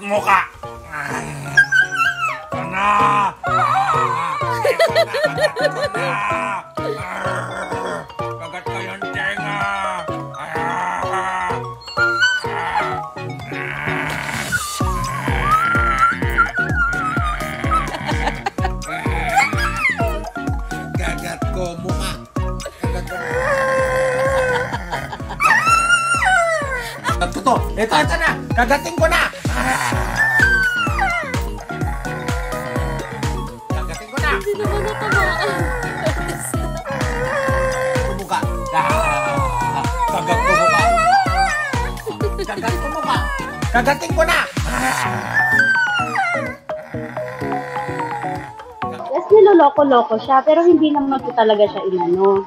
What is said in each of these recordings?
mo ka! Ano? Kagat ko yung tenga! Kagat ko mukha! Kagat ko to! Ito na! Kagating ko na! Kagating ko na! Hindi naman natamaan. Mukha! Kagat ko mukha! Kagat ko mukha! Kagating ko na! Yes, niloloko-loko siya, pero hindi naman po talaga siya inano.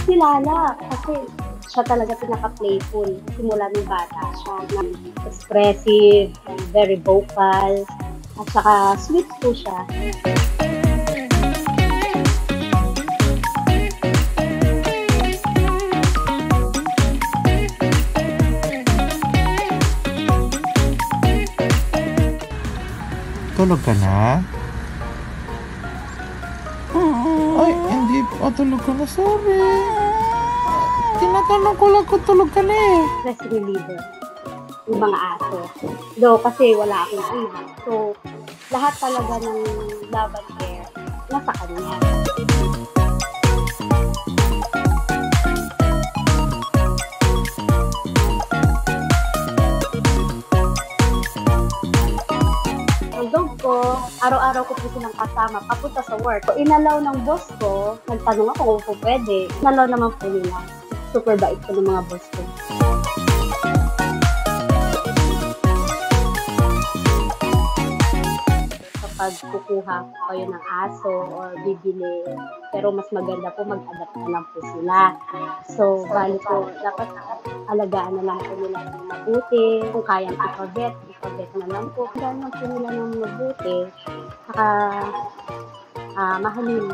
Kilala, kasi siya talaga pinaka-playful. Simula ng bata siya. Expressive, very vocal, at saka sweet po siya. Tulog ka na? Ay, hindi pa tulog ka na. Sorry. Tinatanong ko lang kung tulog ka na eh. Stress reliever. Yung mga aso. Though, kasi wala akong iba. So, lahat talaga ng love and care nasa kanya. Dog ko, araw-araw ko po silang kasama papunta sa work. So, inalaw ng boss ko, nagtanong ako kung pwede. Inalaw naman po nila. Super bait ko ng mga boss ko. Kapag kukuha kayo ng aso or bibili, pero mas maganda po mag-adapt na lang po sila. So, bali po, dapat alagaan na lang po nila ng mabuti. Kung kayang ipabet na lang po. Kaya lang po nila ng mabuti. Saka, mahalin.